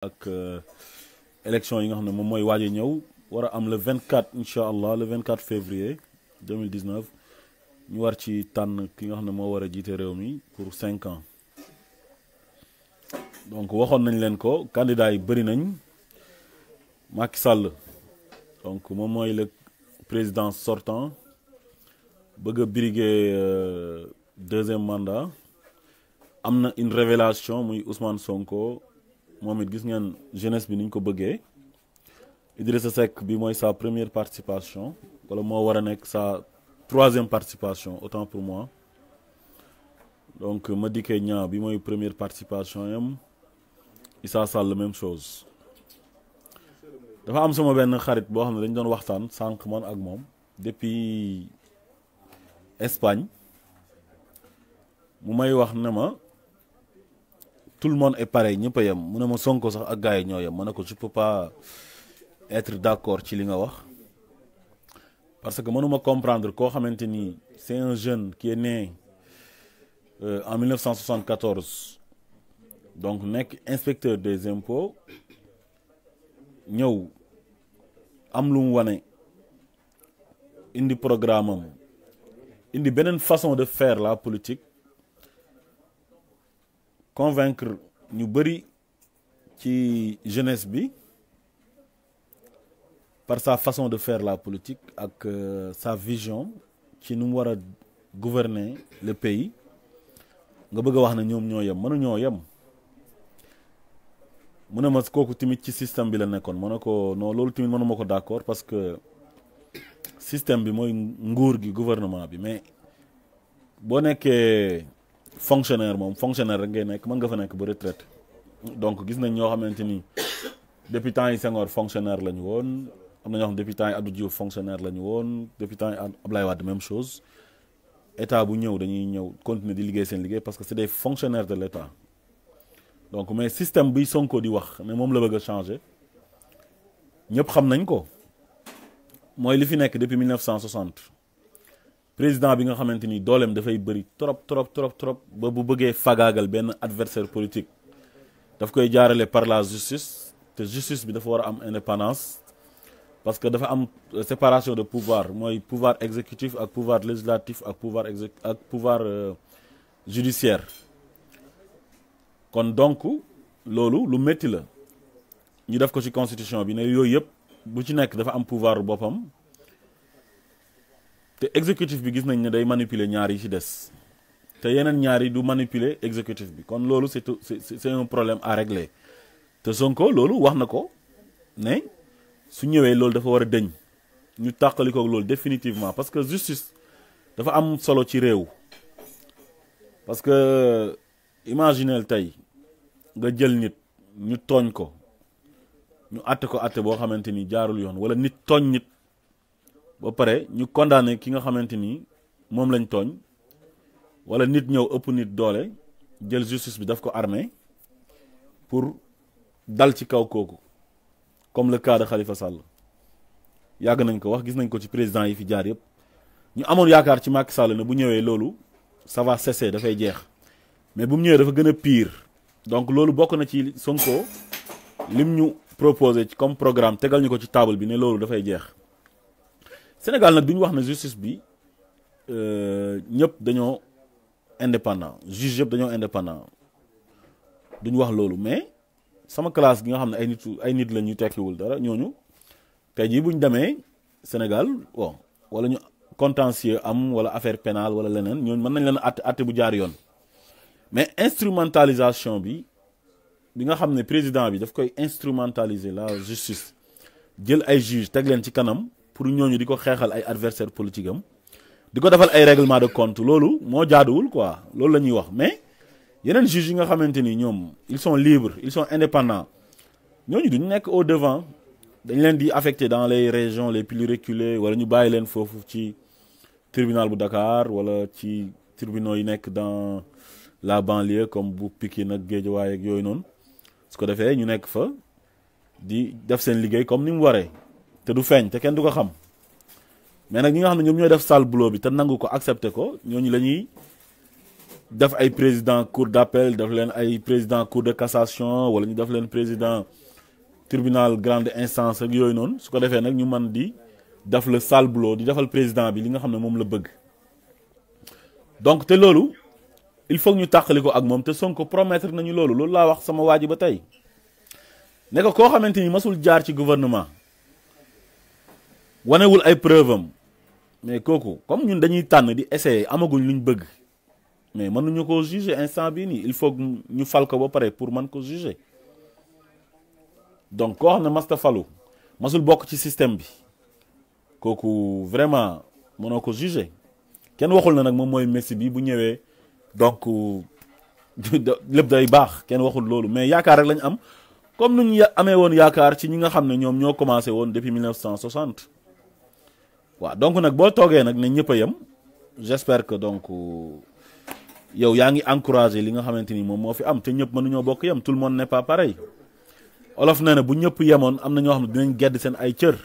ak élection yi nga xam ne moom mooy waaj a ñëw war a am le 24 incha allah le 24 février 2019 ñu war ci tànn ki nga xam ne moo war a jiite réew mi pour 5 ans donc waxoon nañ leen ko candidat yi bëri nañ Macky Sall donc moom mooy le président sortant bëgg a briguer deuxième mandat am na une révélation muy Ousmane Sonko moom it gis ngeen jeunesse bi ni ñu ko bëggee Idrissa Seck bi mooy sa première participation wala moo war a nekk sa troisième participation autant pour moi donc Madické Niang bi mooy première participation yam Issa Sall la même chose dafa am sama benn xarit boo xam ne dañ doon waxtaan sànq man ak moom depuis Espagne mu may wax ne ma tout le monde est pareil ñëpp a yem mu ne ma Sonko sax ak gars yi ñoo yem ma ne ko je peux pas être d'accord ci li nga wax parce que mënuma comprendre koo xamante ni c'est un jeune qui est né en 1974 donc nekk inspecteur des impôts ñëw am lu mu wane indi programme am indi beneen façon de faire la politique convaincre ñu bëri ci jeunesse bi par sa façon de faire la politique ak sa vision ci nu mu war a gouverner le pays nga bëgg a wax ne ñoom ñoo yem mënuñoo yem mu ne ma kooku tamit ci système bi la nekkoon ma ne ko non loolu tamit mënuma ko d'accord parce que système bi mooy nguur gi gouvernement bi mais boo nekkee fonctionnaire moom fonctionnaire rek ngay nekk mën nga fa nekk ba retraite donc gis nañ ñoo xamante ni depuis temps yi Senghor fonctionnaire la ñu woon am na ñoo xam depuis temps yi Abdou Diouf fonctionnaire la ñu woon depuis temps yi Abdoulaye Wade même chose état bu ñëw dañuy ñëw continuer di liggéey seen liggéey parce que c'est des fonctionnaires de l'état donc mais système bi Sonko di wax ne moom la bëgg a changer ñëpp xam nañ ko mooy li fi nekk depuis 1960 président bi nga xamante ni dooleem dafay bëri trop ba bu bëggee fagaagal benn adversaire politique daf koy jaarale par la justice te justice bi dafa war a am indépendance parce que dafa am séparation de pouvoir mooy pouvoir exécutif ak pouvoir législatif ak pouvoir judiciaire kon donc loolu lu métti la ñu def ko ci constitution bi ne yooyu yëpp bu ci nekk dafa am pouvoir boppam te exécutif bi gis nañ ne day manipuler ñaar yi ci des te yeneen ñaar yi du manipuler exécutif bi kon loolu c'est un problème à régler te Sonko loolu wax na ko ne su ñëwee loolu dafa war a dëñ ñu tàqali ko loolu définitivement parce que justice dafa am solo ci réew parce que imaginez tey nga jël nit ñu tooñ ko ñu àtte ko àtte boo xamante ni jaarul yoon wala nit tooñ nit ba pare ñu condamné ki nga xamante ni moom lañ tooñ wala nit ñëw ëpp nit doole jël justice bi daf ko armé pour dal ci kaw kooku comme le cas de Khalifa Sall yàgg nañ ko wax gis nañ ko ci président yi fi jaar yëpp ñu amoon yaakaar ci Macky Sall ne bu ñëwee loolu ça va cesser dafay jeex mais bu mu ñëwee dafa gën a pire donc loolu bokk na ci Sonko lim ñu proposé ci comme programme tegal ñu ko ci table bi ne loolu dafay jeex Sénégal nag duñu wax ne justice bi ñëpp dañoo indépendant juge yëpp dañoo indépendant duñu wax loolu mais sama classe gi nga xam ne ay nit la ñu tekkiwul dara ñooñu tey jii bu ñu demee Sénégal bon wala ñu contentieux am wala affaire pénale wala leneen ñooñu mën nañ leen àtte bu jaar yoon mais instrumentalisation bi nga xam ne président bi daf koy instrumentaliser la justice jël ay juge teg leen ci kanam pour ñooñu di ko xeexal ay adversaire politique am di ko defal ay règlement de compte loolu moo jaaduwul quoi loolu la ñuy wax mais yeneen juges yi nga xamante ni ñoom ils sont libres ils sont indépendants ñooñu duñu nekk au devant dañ leen di affecté dans les régions les plus reculées wala ñu bàyyi leen foofu ci tribunal bu Dakar wala ci tribunaux yi nekk dans la banlieue comme bu Pikine ak Guédiawaye ak yooyu noonu su ko defee ñu nekk fa di def seen liggéey comme ni mu waree te du feeñ te kenn du ko xam mais nag ñi nga xam ne ñoom ñooy def sale boulot bi te nangu ko accepté ko ñooñu la ñuy def ay président cour d'appel def leen ay président cour de cassation wala ñu def leen président tribunal grande instance ak yooyu noonu su ko defee nag ñu man di def le sale boulot di defal président bi li nga xam ne moom la bëgg donc te loolu il faut ñu tàqali ko ak moom te Sonko promettre nañu loolu laa wax sama waa ji ba tey ne ko koo xamante ni masul jaar ci gouvernement wanewul ay preuve am mais kooku comme ñun dañuy tànn di essayer amaguñ luñ bëgg mais mënuñu ko juger instant bii nii il faut ñu fal ko ba pare pour mën ko juger donc koo xam ne masta falu masul bokk ci système bi kooku vraiment mënoo ko juger kenn waxul na nag moom mooy Messi bi bu ñëwee donc lépp day baax kenn waxul loolu mais yaakaar rek lañ am comme nu ñu amee woon yaakaar ci ñi nga xam ne ñoom ñoo commencé woon depuis 1960 waaw donc nag boo toogee nag ne ñëpp a yem j'espère que donc yow yaa ngi encouragé li nga xamante ni moom moo fi am te ñëpp mënuñoo bokk yem tout le monde n'est pas pareil olof nee na bu ñëpp yemoon am na ñoo xam ne dinañ gedd seen ay cër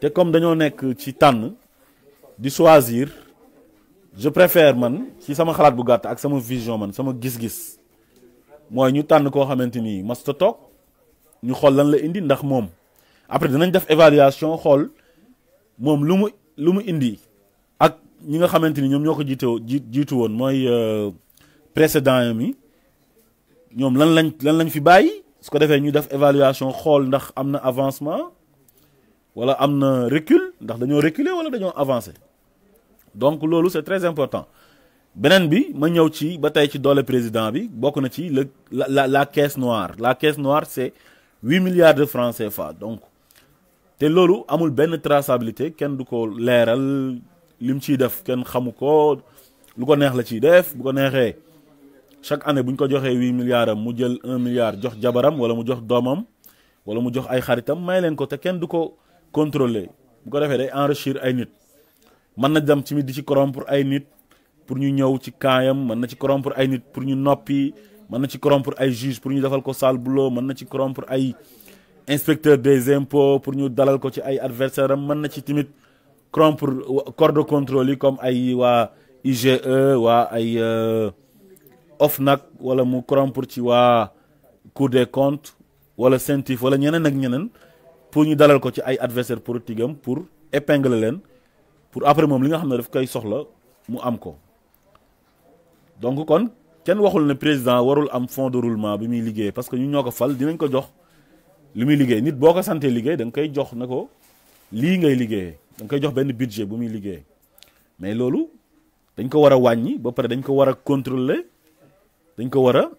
te comme dañoo nekk ci tànn di choisir je préfère man ci sama xalaat bu gàtt ak sama vision man sama gis-gis mooy ñu tànn koo xamante ni masta toog ñu xool lan la indi ndax moom après dinañ def évaluation xool moom lu mu indi ak ñi nga xamante ni ñoom ñoo ko jiitu woon mooy précédent mi ñoom lan lañ fi bàyyi su ko defee ñu def évaluation xool ndax am na avancement wala am na recul ndax dañoo reculer wala dañoo avancer donc loolu c'est très important beneen bi ma ñëw ci ba tey ci doole président bi bokk na ci la caisse noire c'est 8 milliards de francs CFA donc te loolu amul benn traçabilité kenn du ko leeral lim ciy def kenn xamu ko lu ko neex la ciy def bu ko neexee chaque année bu ñu ko joxee 8 milliards am mu jël 1 milliard jox jabaram wala mu jox doomam wala mu jox ay xaritam may leen ko te kenn du ko contrôler bu ko defee day enrichir ay nit mën na dem ci di ci corrompre ay nit pour ñu ñëw ci kaayam mën na ci corrompre ay nit pour ñu noppi mën na ci corrompre ay juge pour ñu defal ko sale boulot mën na ci corrompre ay inspecteur des impôts pour ñu dalal ko ci ay adversaire am mën na ci tamit corrompre corps de contrôle yi comme ay waa IGE waa ay OFNAC wala mu corrompre ci waa Cour des comptes wala CENTIF wala ñeneen ak ñeneen pour ñu dalal ko ci ay adversaire politique am pour épingler leen pour après moom li nga xam ne daf koy soxla mu am ko donc kon kenn waxul ne président warul am fonds de roulement bi muy liggéey parce que ñu ñoo ko fal dinañ ko jox li muy liggéey nit boo ko santee liggéey da nga koy jox ne ko lii ngay liggéeyee da nga koy jox benn budget bu muy liggéey mais loolu dañ ko war a wàññi ba pare dañ ko war a contrôler dañ ko war a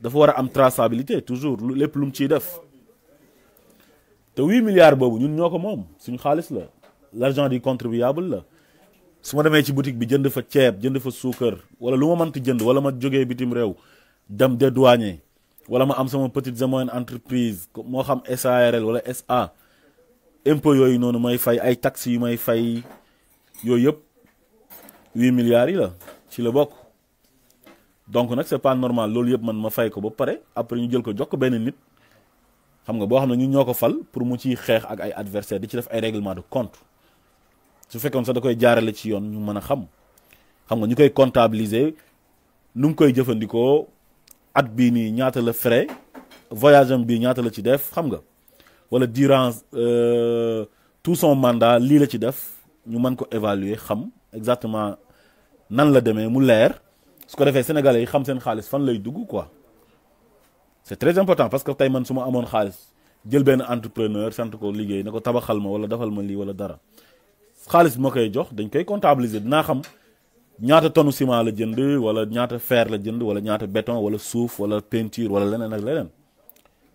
dafa war a am traçabilité toujours lépp lu mu ciy def te 8 milliards boobu ñun ñoo ko moom suñu xaalis la l'argent du contribuable la su ma demee ci boutique bi jënd fa ceeb jënd fa suukar wala lu ma mënti jënd wala ma jógee bitim réew dem dédouaner wala ma am sama petite et moyenne entreprise moo xam SARL wala SA impôt yooyu noonu may fay ay taxes yu may fay yooyu yëpp 8 milliards yi la ci la bokk donc nag c'est pas normal loolu yëpp man ma fay ko ba pare après ñu jël ko jox ko benn nit xam nga boo xam ne ñun ñoo ko fal pour mu ciy xeex ak ay adversaires di ci def ay règlement de compte su fekkoon sax da koy jaarale ci yoon ñu mën a xam nga ñu koy comptabiliser nu mu koy jëfandikoo at bii nii ñaata la frais voyage am bii ñaata la ci def xam nga wala durant tout son mandat lii la ci def ñu mën ko évaluer xam exactement nan la demee mu leer su ko defee sénégalais yi xam seen xaalis fan lay dugg quoi c'est très important parce que tey man su ma amoon xaalis jël benn entrepreneur sant ko liggéey na ko tabaxal ma wala defal ma lii wala dara xaalis bi ma koy jox dañ koy comptabiliser dinaa xam ñaata tonne ciment la jënd wala ñaata fer la jënd wala ñaata béton wala suuf wala peinture wala leneen ak leneen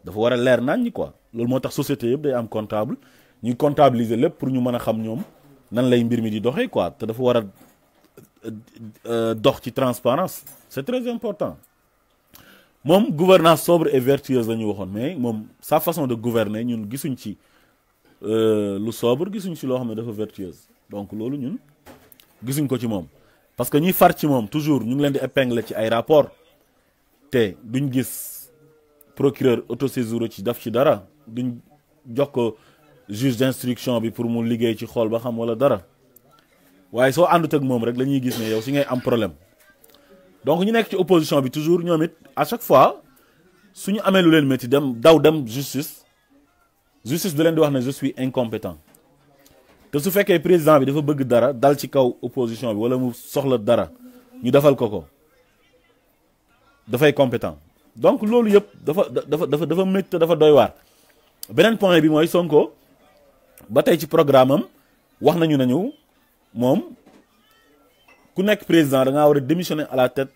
dafa war a leer nañ ñi quoi loolu moo tax société yëpp day am comptable ñuy comptabiliser lépp pour ñu mën a xam ñoom nan lay mbir mi di doxee quoi te dafa war a dox ci transparence c'est très important moom gouvernance sobre et vertueuse la ñu waxoon mais moom sa façon de gouverner ñun gisuñ ci lu sobre gisuñ ci loo xam ne dafa vertueuse donc loolu ñun gisuñ ko ci moom parce que ñuy far ci moom toujours ñu ngi leen di épingler ci ay rapport te duñ gis procureur autosaisir ci daf ci dara duñ jox ko juge d'instruction bi pour mu liggéey ci xool ba xam wala dara waaye soo àndut ak moom rek la ñuy gis ne yow si ngay am problème donc ñu nekk ci opposition bi toujours ñoom it à chaque fois suñu amee lu leen métti dem justice da leen di wax ne je suis incompétent te su fekkee président bi dafa bëgg dara dal ci kaw opposition bi wala mu soxla dara ñu defal ko dafay compétent donc loolu yëpp dafa métti te dafa doy waar. beneen point bi mooy Sonko ba tey ci programme am wax nañu moom ku nekk président da ngaa war a démissionner à la tête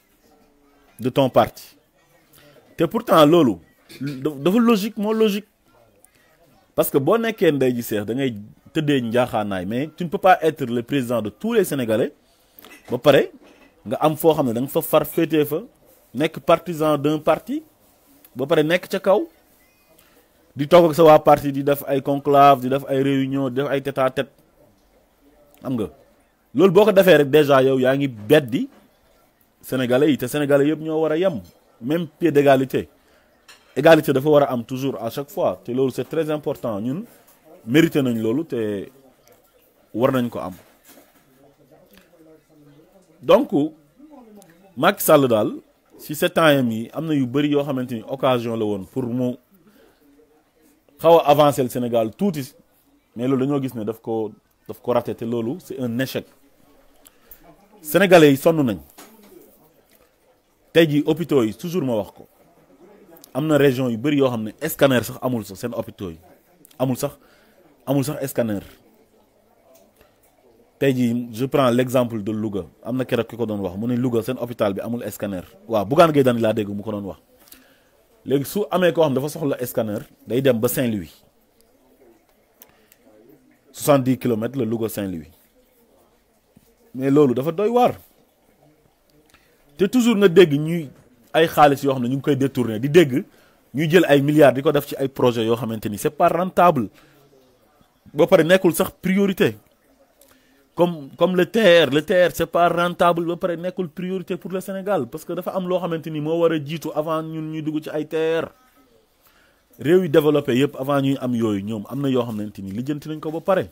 de ton parti te pourtant loolu dafa logique parce que boo nekkee ndey ji seex da ngay tëddee njaaxaanaay mais tu ne peux pas être le président de tous les Sénégalais ba pare nga am foo xam ne da nga fa far féetee fa nekk partisan d'un parti ba pare nekk ca kaw di toog ak sa waa parti di def ay conclave di def ay réunion di def ay tête à tête xam nga loolu boo ko defee rek déjà yow yaa ngi beddi Sénégalais yi te Sénégalais yëpp ñoo war a yem même pied d'égalité dafa war a am toujours à chaque fois te loolu c'est très important ñun mérité nañ loolu te war nañ ko am. donc Macky Sall daal si 7 ans yi am na yu bëri yoo xamante ni occasion la woon pour mu xaw a avancer le Sénégal tuuti mais loolu dañoo gis ne daf ko raté te loolu c'est un échec. Sénégalais yi sonn nañ tey jii hôpitaux yi toujours ma wax ko am na région yu bëri yoo xam ne scanner sax amul sax seen hôpitaux yi amul sax scanner. tey jii je prends l'exemple de Louga am na keroog ki ko doon wax mu ne Louga seen hôpital bi amul scanner waaw Bougane Gueye Dany laa dégg mu ko doon wax léegi su amee koo xam dafa soxla scanner day dem ba Saint-Louis 70 kilomètres la Louga Saint-Louis mais loolu dafa doy waar te toujours nga dégg ñuy ay xaalis yoo xam ne ñu ngi koy détourner di dégg ñuy jël ay milliards di ko def ci ay projets yoo xamante ni c'est pas rentable ba pare nekkul sax priorité comme le TER c'est pas rentable ba pare nekkul priorité pour le Sénégal parce que dafa am loo xamante ni moo war a jiitu avant ñun ñuy dugg ci ay TER réew yi développé yëpp avant ñuy am yooyu ñoom am na yoo xamante ni lijjanti nañ ko ba pare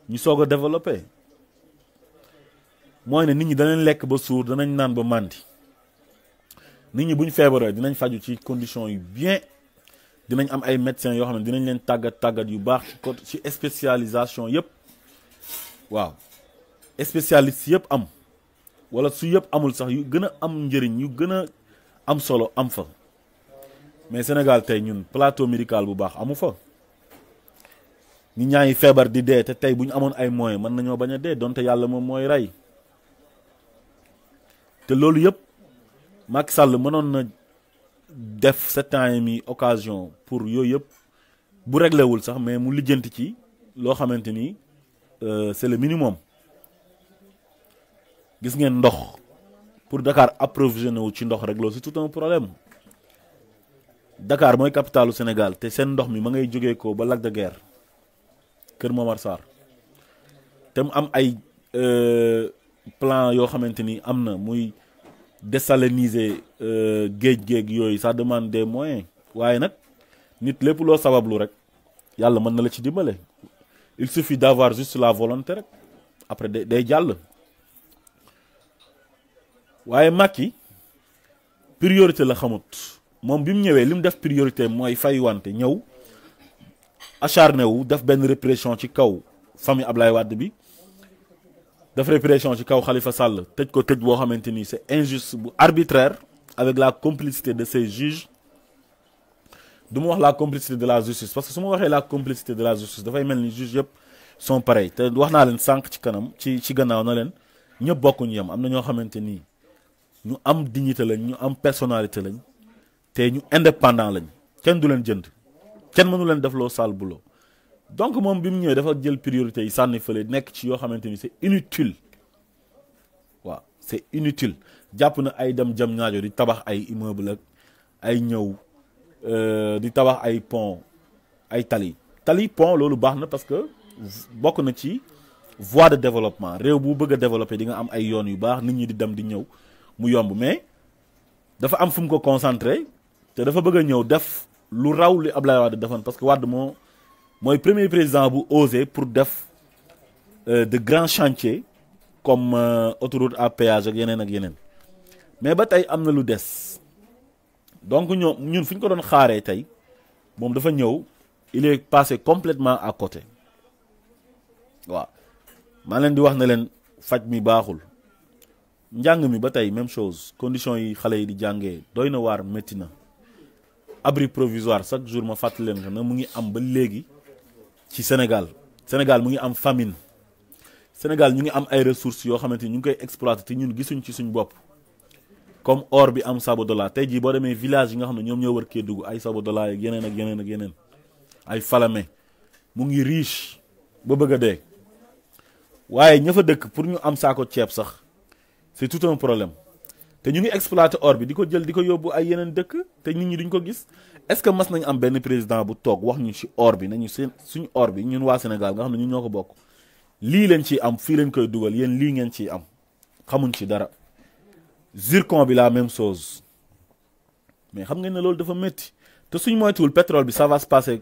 ñu soog a développé mooy ne nit ñi danañ lekk ba suur danañ naan ba màndi nit ñi bu ñu feebaree dinañ faju ci conditions yu bien dinañ am ay médecins yoo xam ne dinañ leen tàggat yu baax ci spécialisation yëpp waaw spécialiste yëpp am wala su yëpp amul sax yu gën a am njëriñ yu gën a am solo am fa mais Sénégal tey ñun plateau médical bu baax amu fa nit ñaa ngi feebar di dee te tey bu ñu amoon ay moyens mën nañoo bañ a dee donte yàlla moom mooy rey te loolu yëpp Macky Sall mënoon na def 7 ans et demi occasion pour yooyu yëpp bu réglé wul sax mais mu lijjanti ci loo xamante ni c'est le minimum gis ngeen ndox pour Dakar approvisionné wu ci ndox rek loolu c'est tout un problème Dakar mooy capitalu Sénégal te seen ndox mi ma ngay jógee ko ba Lac de Guiers Kër Momar Sarr te mu am ay plan yoo xamante ni am na muy désaliniser géej yooyu ça demande des moyens waaye nag nit lépp loo sabablu rek yàlla mën na la ci dimbale il suffit d'avoir juste la volonté rek après day jàll waaye Macky priorité la xamut moom bi mu ñëwee li mu def priorité mooy fay wante ñëw acharné wu def benn répression ci kaw famille Ablaye Wade bi def répression ci kaw Khalifa Sall tëj ko tëj boo xamante ni c'est injuste bu arbitraire avec la complicité de ces juges du ma wax la complicité de la justice parce que su ma waxee la complicité de la justice dafay mel ni juge yëpp sont pareils te wax naa leen sànq ci kanam ci gannaaw na leen ñëpp bokkuñu yem am na ñoo xamante ni ñu am dignité lañ ñu am personnalité lañ te ñu indépendant lañ kenn du leen jënd kenn mënu leen def loo sale boulot donc moom bi mu ñëwee dafa jël priorité yi sànni fële nekk ci yoo xamante ni c'est inutile waaw c'est inutile jàpp na ay dem jam ñaajo di tabax ay immeuble ak ay ñëw di tabax ay pont ay tali pont loolu baax na parce que bokk na ci voie de développement réew bu bëgg a développer di nga am ay yoon yu baax nit ñi di dem di ñëw mu yomb mais dafa am fu mu ko concentré te dafa bëgg a ñëw def lu raw li Ablaye Wade defoon parce que Wade mooy premier président bu osé pour def de grands chantiers comme autoroute à péage ak yeneen mais ba tey am na lu des. Donc ñun fu ñu ko doon xaaree tey moom dafa ñëw il est passé complètement à côté waaw maa leen di wax ne leen faj mi baaxul njàng mi ba tey même chose conditions yi xale yi di jàngee doy na waar métti na abri provisoire chaque jour ma fàttali leen ko ne mu ngi am ba léegi ci Sénégal mu ngi am famine Sénégal ñu ngi am ay ressources yoo xamante ni ñu ngi koy exploiter te ñun gisuñ ci suñ bopp comme or bi am Sabodala tey jii boo demee village yi nga xam ne ñoom ñoo wër Kédougou ay Sabodala ak yeneen ak yeneen ak yeneen ay Falamé mu ngi riche ba bëgg a dee waaye ña fa dëkk pour ñu am saako ceeb sax c'est tout un problème te ñu ngi exploiter or bi di ko jël di ko yóbbu ay yeneen dëkk te nit ñi duñ ko gis est-ce que mas nañ am benn président bu toog wax ñu ci or bi nañu suñu or bi ñun waa Sénégal nga xam ne ñun ñoo ko bokk lii leen ciy am fii leen koy dugal yéen lii ngeen ciy am xamuñ ci dara. Zircon bi la même chose mais xam ngeen ne loolu dafa métti te suñ moytuwul pétrole bi ça va se passer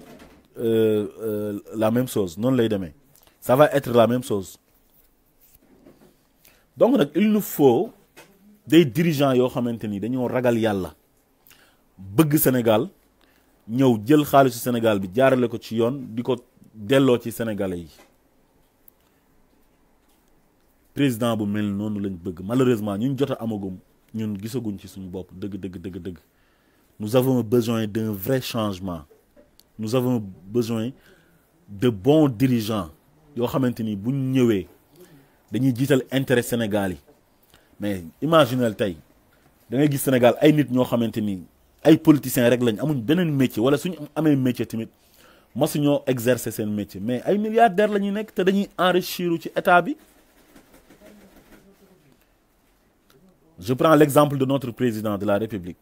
la même chose noonu lay demee ça va être la même chose donc nag il nous faut des dirigeants yoo xamante ni dañoo ragal yàlla bëgg Sénégal ñëw jël xaalisu Sénégal bi jaarale ko ci yoon di ko delloo ci sénégalais yi président bu mel noonu lañ bëgg malheureusement ñun jot a amagum ñun gisaguñ ci suñu bopp dëgg. Nous avons besoin d'un vrai changement nous avons besoin de bons dirigeants yoo xamante ni buñ ñëwee dañuy jiital intérêt Sénégal yi mais imaginez tey da ngay gis Sénégal ay nit ñoo xamante ni ay politiciens rek lañ amuñ beneen métier wala suñu amee métier tamit masuñoo exercer seen métier mais ay milliardaires la ñuy nekk te dañuy enrichir ci état bi. Je prends l'exemple de notre président de la République.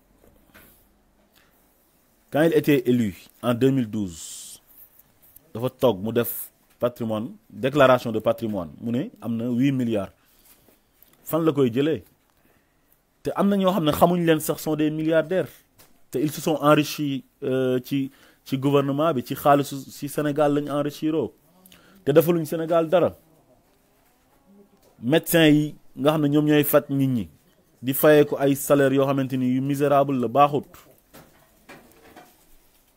Quand il était élu en 2012, dafa toog mu def patrimoine déclaration de patrimoine mu ne am na 8 milliards fan la koy jëlee te am na ñoo xam ne xamuñ leen sax sont des milliardaires te ils se sont enrichis ci gouvernement bi ci xaalisu ci Sénégal lañ enrichiroo te defaluñ Sénégal dara médecins yi nga xam ne ñoom ñooy faj nit ñi. di fayee ko ay salaire yoo xamante ni yu misérable la baaxut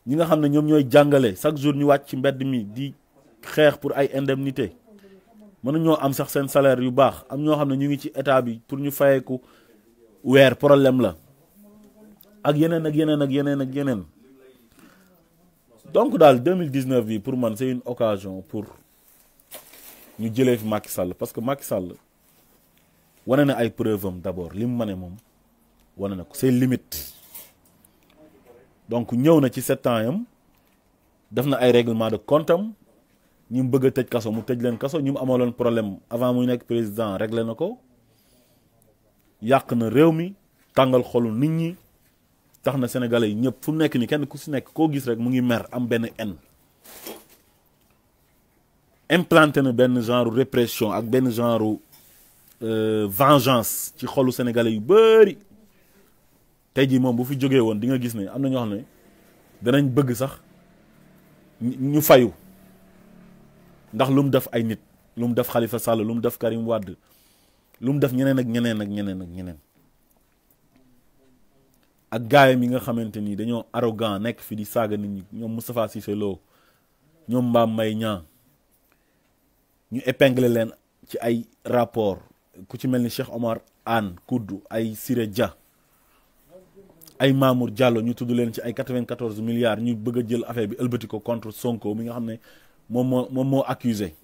ñi nga xam ne ñoom ñooy jàngale chaque jour ñu wàcc ci mbedd mi di xeex pour ay indemnité mënuñoo am sax seen salaire yu baax am ñoo xam ne ñu ngi ci état bi pour ñu fayee ko weer problème la ak yeneen ak yeneen ak yeneen ak yeneen donc daal 2019 bi pour man c'est une occasion pour ñu jëlee fi Macky Sall parce que Macky Sall wane na ay preuve am d'abord li mu mane moom wane na ko ses limites donc ñëw na ci 7 ans yam def na ay règlement de compte am ñi mu bëgg a tëj kaso mu tëj leen kaso ñi mu amaloon problème avant muy nekk président réglé na ko yàq na réew mi tàngal xolu nit ñi tax na sénégalais yi ñëpp fu mu nekk ni kenn ku si nekk koo gis rek mu ngi mer am benn haine implanté na benn genre répression ak benn genre vengeance ci xolu sénégalais yu bari tey jii moom bu fi jógee woon di nga gis ne am na ñoo xam ne danañ bëgg sax ñu fayu ndax lu mu def ay nit lu mu def Khalifa Sall lu mu def Karim Wade lu mu def ñeneen ak ñeneen ak ñeneen ak ñeneen ak gaayam yi nga xamante ni dañoo arrogant nekk fi di saaga nit ñi ñoom Moustapha Cissé Lo ñoom Mame Mbaye Niang ñu épinglé leen ci ay rapport ku ci mel ni Cheikh Omar Anne Koudou ay Siré Dia ay Mamour Diallo ñu tudd leen ci ay 94 milliards ñu bëgg a jël affaire bi ëlbati ko contre Sonko mi nga xam ne moom moo accusé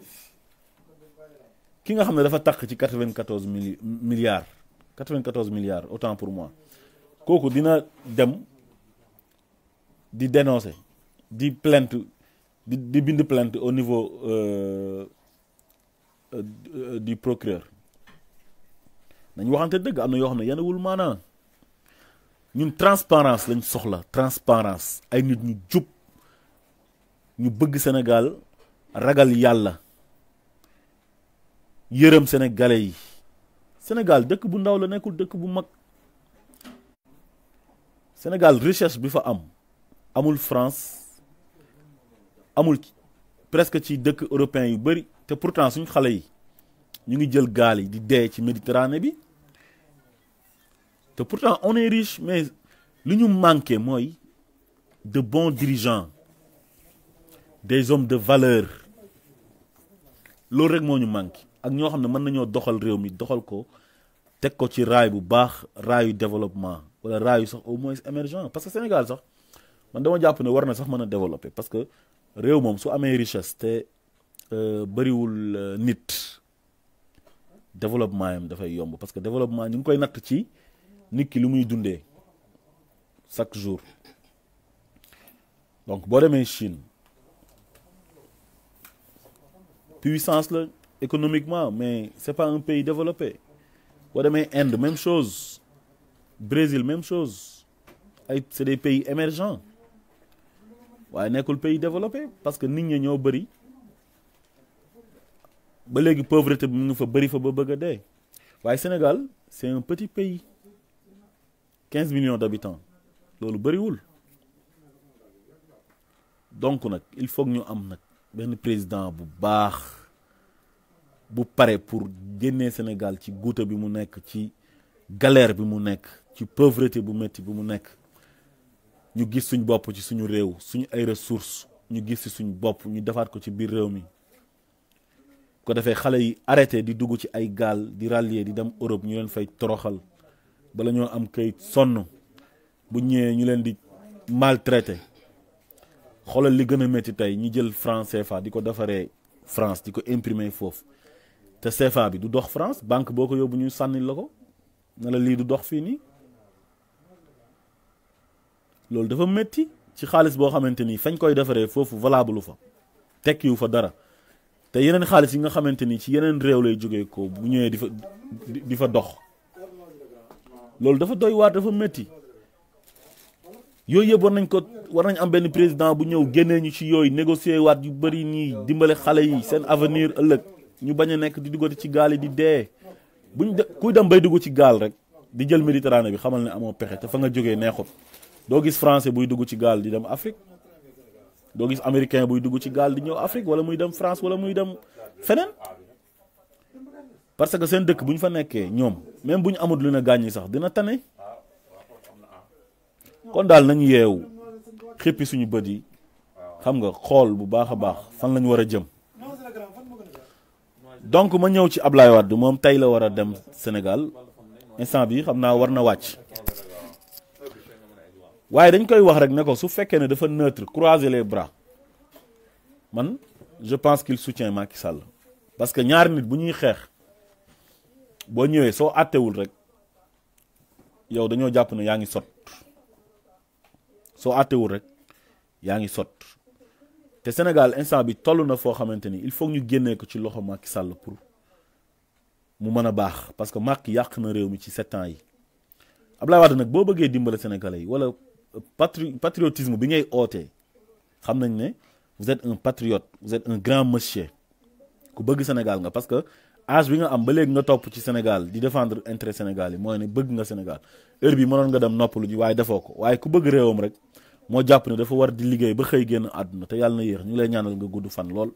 ki nga xam ne dafa takk ci 94 milliards 94 milliards autant pour moi kooku dina dem di dénoncer di plainte di bind plainte au niveau du procureur nañ waxante dëgg am na yoo xam ne yanawul maanaa ñun transparence lañ soxla transparence ay nit ñu jub ñu bëgg Sénégal ragal yàlla yërëm sénégalais yi Sénégal dëkk bu ndaw la nekkul dëkk bu mag Sénégal richesse bi fa am amul France amul presque ci dëkk européen yu bari te pourtant suñu xale yi ñu ngi jël gaal yi di dee ci Méditerranée bi te pourtant on est riche mais li ñu manqué mooy de bons dirigeants des hommes de valeur loolu rek moo ñu manqué ak ñoo xam ne mën nañoo doxal réew mi doxal ko teg ko ci raay bu baax raayu développement wala raayu sax au moins émergent parce que Sénégal sax man dama jàpp ne war na sax mën a développer parce que réew moom su amee richesse te bëriwul nit développement yam dafay yomb parce que développement ñu ngi koy natt ci nit ki lu muy dundee chaque jour donc boo demee Chine puissance la économiquement mais c'est pas un pays développé boo demee Inde même chose Brésil même chose ay c'est des pays émergents waaye nekkul pays développé parce que nit ñi ñoo bëri ba léegi pauvreté bi mu ngi fa bëri fa ba bëgg a dee waaye Sénégal c'est un petit pays 15 millions d'habitants loolu bëriwul donc nag il faut que ñu am nag benn président bu baax bu pare pour génnee Sénégal ci guuta bi mu nekk ci galère bi mu nekk ci pauvreté bu métti bi mu nekk ñu gis suñ bopp ci suñu réew suñu ay ressources ñu gis ci suñu bopp ñu defaat ko ci biir réew mi ko defee xale yi arrêté di dugg ci ay gaal di rallier di dem Europe ñu leen fay toroxal bala ñoo am kayit sonn bu ñëwee ñu leen di maltraité xoolal li gën a métti tey ñu jël franc CFA di ko defaree France di ko imprimer foofu te CFA bi du dox France banque boo ko yóbbu ñu sànni la ko ne la lii du dox fii nii loolu dafa métti ci xaalis boo xamante ni fañ koy defaree foofu valable fa tekkiwu fa dara te yeneen xaalis yi nga xamante ni ci yeneen réew lay jógee ko bu ñëwee di fa dox loolu dafa doy waar dafa métti yooyu yëpp war nañ am benn président bu ñëw génnee ñu ci yooyu négocier waat yu bëri nii dimbale xale yi seen avenir ëllëg ñu bañ a nekk di duggati ci gaal yi di dee kuy dem bay dugg ci gaal rek di jël Méditerranée bi xamal ne amoo pexe te fa nga jógee neexut doo gis français buy dugg ci gaal di dem Afrique doo gis américain buy dugg ci gaal di ñëw Afrique wala muy dem France wala muy dem feneen parce que seen dëkk bu ñu fa nekkee ñoom même bu ñu amul lu ne gàññi sax dina tane kon daal nañu yeewu xippi suñu bët yi xam nga xool bu baax a baax fan lañu war a jëm donc ma ñëw ci Ablaye Wade moom tey la war a dem Sénégal instant bi xam naa war na wàcc waaye dañ koy wax rek ne ko su fekkee ne dafa neutre croiser les bras man je pense qu'il soutient Macky Sall parce que ñaari nit bu ñuy xeex boo ñëwee soo àttewul rek yow dañoo jàpp ne yaa ngi sot soo àttewul rek yaa ngi sot te Sénégal instant bi toll na foo xamante ni il faut ñu génnee ko ci loxo Macky Sall pour mu mën a baax parce que Macky yàq na réew mi ci 7 ans yi Abdoulaye Wade nag boo bëggee dimbale Sénégalais yi wala patriotisme bi ngay ootee xam nañ ne vous êtes un patriote vous êtes un grand monsieur ku bëgg Sénégal nga parce que âge bi nga am ba léegi nga topp ci Sénégal di défendre intérêt Sénégal yi mooy ne bëgg nga Sénégal heure bi mënoon nga dem noppalu ji waaye defoo ko waaye ku bëgg réewam rek moo jàpp ne dafa war di liggéey ba xëy génn àdduna te yàlla na yéex ñu ngi lay ñaanal nga gudd fan lool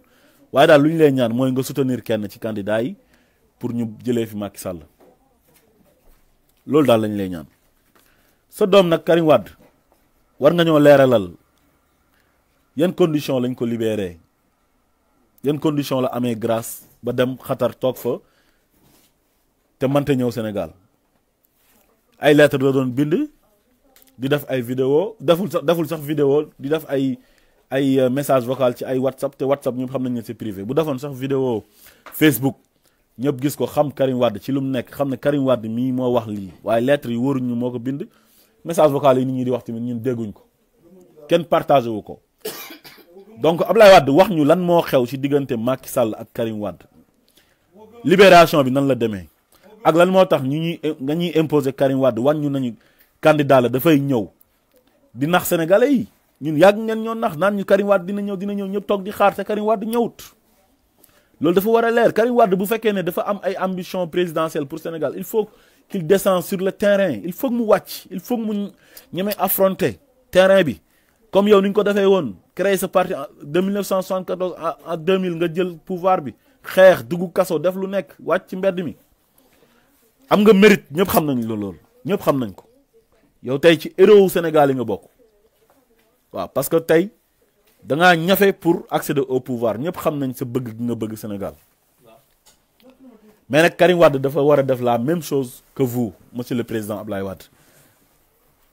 waaye daal lu ñu lay ñaan mooy nga soutenir kenn ci candidat yi pour ñu jëlee fi Macky Sall loolu daal lañ lay ñaan sa doom nag Karim Wade war nga ñoo leeralal yan condition lañ ko libéré yan condition la amee grâce ba dem Qatar toog fa te mënta ñëw Sénégal ay lettre la doon bind di def ay vidéo deful sax vidéo di def ay message vocal ci ay WhatsApp te WhatsApp ñëpp xam nañ ne c'est privé bu defoon sax vidéo Facebook ñëpp gis ko xam Karim Wade ci lu mu nekk xam ne Karim Wade mii moo wax lii waaye lettre yi wóoruñu moo ko bind message vocal yi nit ñi di wax tamit ñun dégguñ ko kenn partagé wu ko donc Ablaye Wade wax ñu lan moo xew ci diggante Macky Sall ak Karim Wade libération bi nan la demee ak lan moo tax nga ñuy imposer Karim Wade wan ñu nañu candidat la dafay ñëw di nax sénégalais yi ñun yàgg ngeen ñoo nax naan ñu Karim Wade dina ñëw ñëpp toog di xaar te Karim Wade ñëwut loolu dafa war a leer Karim Wade bu fekkee ne dafa am ay ambition présidentielle pour Sénégal il faut qu'il descende sur le terrain il faut que mu wàcc il faut que mu ñeme affronter terrain bi comme yow ni ñu ko defee woon créer sa parti de 1974 à 2000 nga jël pouvoir bi xeex dugg kaso def lu nekk wàcc ci mbedd mi am nga mérite ñëpp xam nañ loolu ñëpp xam nañ ko yow tey ci héros wu Sénégal yi nga bokk waaw parce que tey da ngaa ñafe pour accéder au pouvoir ñëpp xam nañ sa bëgg gi nga bëgg Sénégal mais nag Karim Wade dafa war a def la même chose que vous monsieur le président Ablaye Wade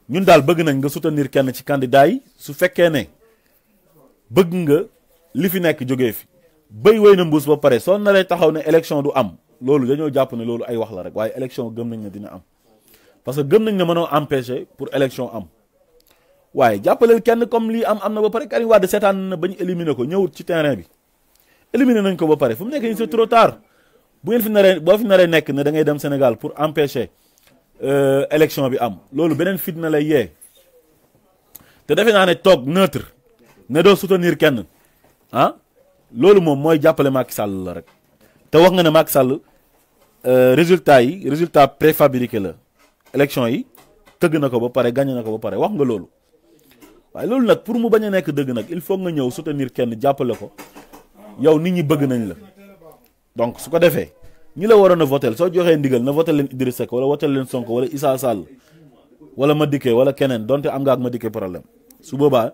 ñun daal bëgg nañ nga soutenir kenn ci candidat yi su fekkee ne bëgg nga li fi nekk jógee fi béy wéy na mbuus ba pare soo naree taxaw ne élection du am loolu dañoo jàpp ne loolu ay wax la rek waaye élection gëm nañ ne dina am parce que gëm nañ ne mënoo empêcher pour élection am waaye jàppaleel kenn comme lii am na ba pare Karim Wade seetaan na ba ñu éliminer ko ñëwut ci terrain bi éliminer nañ ko ba pare fu mu nekk nii c'est trop tard bu ngeen fi naree boo fi naree nekk ne da ngay dem Sénégal pour empêcher élection bi am loolu beneen fitna lay yee te defe naa ne toog neutre ne doo soutenir kenn ah loolu moom mooy jàppale Macky Sall la rek te wax nga ne Macky Sall résultat préfabriqué la élection yi tëgg na ko ba pare gagné na ko ba pare wax nga loolu waaye loolu nag pour mu bañ a nekk dëgg nag il faut nga ñëw soutenir kenn jàppale ko yow nit ñi bëgg nañ la donc su ko defee ñi la waroon a votel soo joxee ndigal na votel leen Idrissa Seck wala votel leen Sonko wala Issa Sall wala Madické wala keneen donte am nga ak Madické problème su boobaa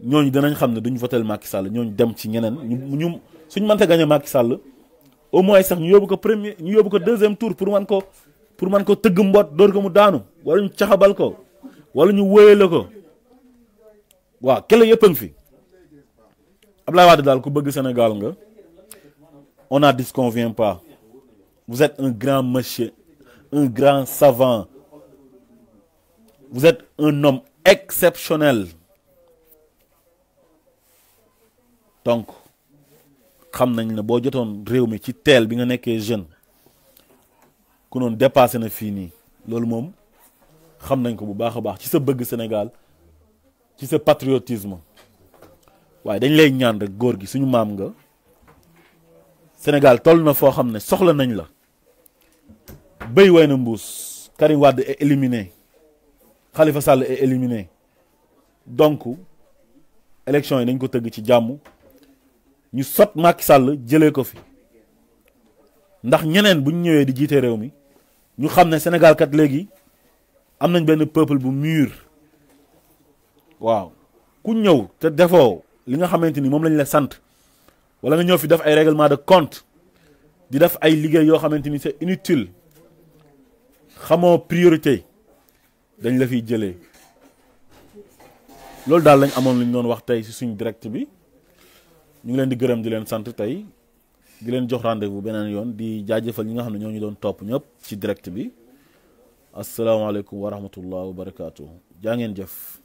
ñooñu dinañ xam ne duñ votel Macky Sall ñooñu dem ci ñeneen ñu suñ mënta gagné Macky Sall au moins sax ñu yóbbu ko deuxième tour pour man ko tëgg mboot door ko mu daanu wala ñu caxabal ko wala ñu wóyale ko waaw kele yëpp a ngi fi Ablaye Wade daal ku bëgg Sénégal nga on n'en disconvient pas vous êtes un grand monsieur un grand savant vous êtes un homme exceptionnel donc xam nañ ne boo jotoon réew mi ci teel bi nga nekkee jeune ku noonu dépassé na fii nii loolu moom xam nañ ko bu baax a baax ci sa bëgg Sénégal ci sa patriotisme waaye dañ lay ñaan rek góor gi suñu maam nga Sénégal toll na foo xam ne soxla nañ la béy way na mbuus Karim Wade est éliminé Khalifa Sall est éliminé donc élection yi nañ ko tëgg ci jàmm ñu sot Macky Sall jëlee ko fi ndax ñeneen bu ñu ñëwee di jiite réew mi ñu xam ne Sénégal kat léegi am nañ benn peuple bu mûr waaw ku ñëw te defoo li nga xamante ni moom lañ la sant wala nga ñëw fi def ay règlement de compte di def ay liggéey yoo xamante ni c'est inutile xamoo priorité dañ la fiy jëlee loolu daal lañ amoon lu ñu doon wax tey ci suñu direct bi ñu ngi leen di gërëm di leen sant tey di leen jox rendez-vous beneen yoon di jaajëfal ñi nga xam ne ñoo ñu doon topp ñëpp ci direct bi asalaamaaleykum wa rahmatullah wa barakaatu jaa ngeen jëf.